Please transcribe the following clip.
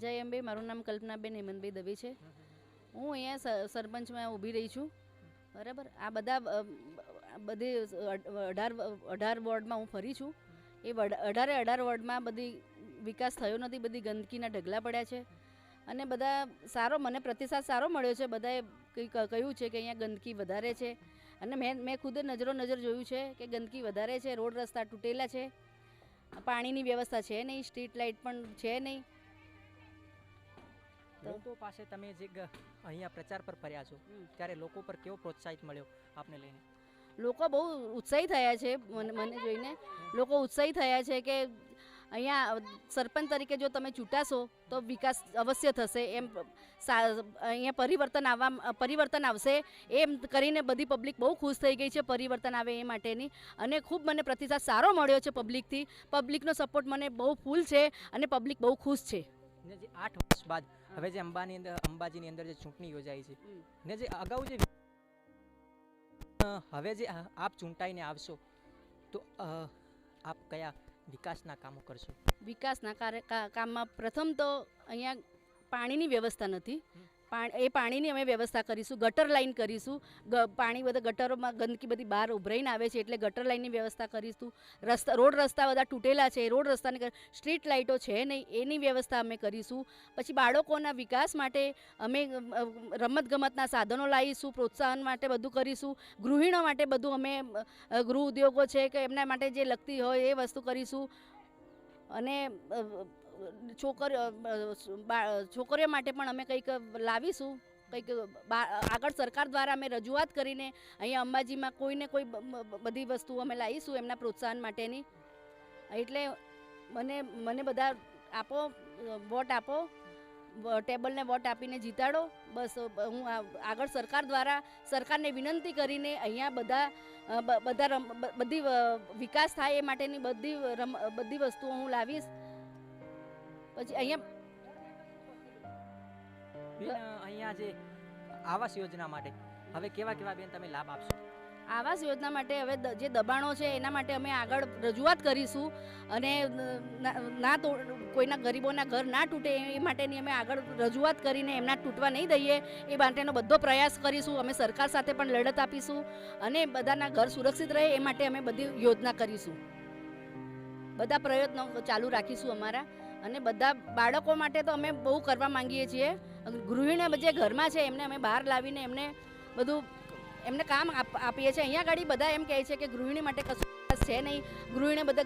જય અંબે, મારું નામ કલ્પનાબેન હેમંતભાઈ દવે છે. હું અહીંયા સરપંચમાં ઊભી રહી છું. બરાબર, આ બધી 18 વોર્ડમાં હું ફરી છું. એ 18 વોર્ડમાં બધી વિકાસ થયો નથી, બધી ગંદકીના ઢગલા પડ્યા છે. અને બધા મને પ્રતિસાદ સારો મળ્યો છે. બધાએ કહ્યું છે કે અહીંયા ગંદકી વધારે છે. અને મેં ખુદ નજર જોયું છે કે ગંદકી વધારે છે. રોડ રસ્તા તૂટેલા છે, પાણીની વ્યવસ્થા છે નહીં, સ્ટ્રીટ લાઇટ પણ છે નહીં. લોકો પાસે તમે જે અહીંયા પ્રચાર પર ફર્યા છો ત્યારે લોકો પર કેવો પ્રોત્સાહિત મળ્યો આપને લઈને? લોકો બહુ ઉત્સાહી થયા છે. મને જોઈને લોકો ઉત્સાહી થયા છે કે અહીંયા સરપંચ તરીકે જો તમે ચૂંટાશો તો વિકાસ અવશ્ય થશે, એમ અહીંયા પરિવર્તન આવશે એમ કરીને બધી પબ્લિક બહુ ખુશ થઈ ગઈ છે પરિવર્તન આવે એ માટેની. અને ખૂબ મને પ્રતિસાદ સારો મળ્યો છે પબ્લિકથી. પબ્લિકનો સપોર્ટ મને બહુ ફૂલ છે અને પબ્લિક બહુ ખુશ છે. ને જે 8 વર્ષ બાદ હવે જે અંબાજીની અંદર જે ચૂંટણી યોજાઈ છે ને જે અગાઉ જે હવે જે આપ ચૂંટાઈને આવશો તો આપ કયા વિકાસના કામો કરશો? વિકાસના કામમાં પ્રથમ તો અહીંયા પાણીની વ્યવસ્થા નથી. એ પાણીની અમે વ્યવસ્થા કરીશું. ગટર લાઈન કરીશું. પાણી બધા ગટરોમાં ગંદકી બધી બહાર ઉભરાઈને આવે છે એટલે ગટર લાઈનની વ્યવસ્થા કરીશું. રોડ રસ્તા બધા તૂટેલા છે, રોડ રસ્તાની સ્ટ્રીટ લાઇટો છે નહીં, એની વ્યવસ્થા અમે કરીશું. પછી બાળકોના વિકાસ માટે અમે રમતગમતના સાધનો લાવીશું, પ્રોત્સાહન માટે બધું કરીશું. ગૃહિણીઓ માટે બધું અમે ગૃહ ઉદ્યોગો છે કે એમના માટે જે લગતી હોય એ વસ્તુ કરીશું. અને છોકરીઓ માટે પણ અમે કંઈક લાવીશું. કંઈક આગળ સરકાર દ્વારા અમે રજૂઆત કરીને અહીંયા અંબાજીમાં કોઈને કોઈ બધી વસ્તુ અમે લાવીશું એમના પ્રોત્સાહન માટેની. એટલે મને બધા વોટ આપો, ટેબલને વોટ આપીને જીતાડો. બસ હું આગળ સરકાર દ્વારા સરકારને વિનંતી કરીને અહીંયા બધી વિકાસ થાય એ માટેની બધી વસ્તુઓ હું લાવીશ. પછી અહીંયા જે આવાસ યોજના માટે હવે કેવા બેન તમે લાભ આપશો? આવાસ યોજના માટે હવે જે દબાણો છે એના માટે અમે આગળ રજૂઆત કરીશું. અને કોઈના ગરીબોના ઘર ના તૂટે એ માટેની અમે આગળ રજૂઆત કરીને એમના તૂટવા નહીં દઈએ એ માટેનો બધો પ્રયાસ કરીશું. અમે સરકાર સાથે પણ લડત આપીશું અને બધાના ઘર સુરક્ષિત રહે એ માટે અમે બધી યોજના કરીશું. બધા પ્રયત્નો ચાલુ રાખીશું અમારા. અને બધા બાળકો માટે તો અમે બહુ કરવા માંગીએ છીએ. ગૃહિણીઓ જે ઘરમાં છે એમને અમે બહાર લાવીને એમને કામ આપીએ છીએ. અહીંયા આગળ બધા એમ કહે છે કે ગૃહિણી માટે કશું છે નહીં, ગૃહિણી બધા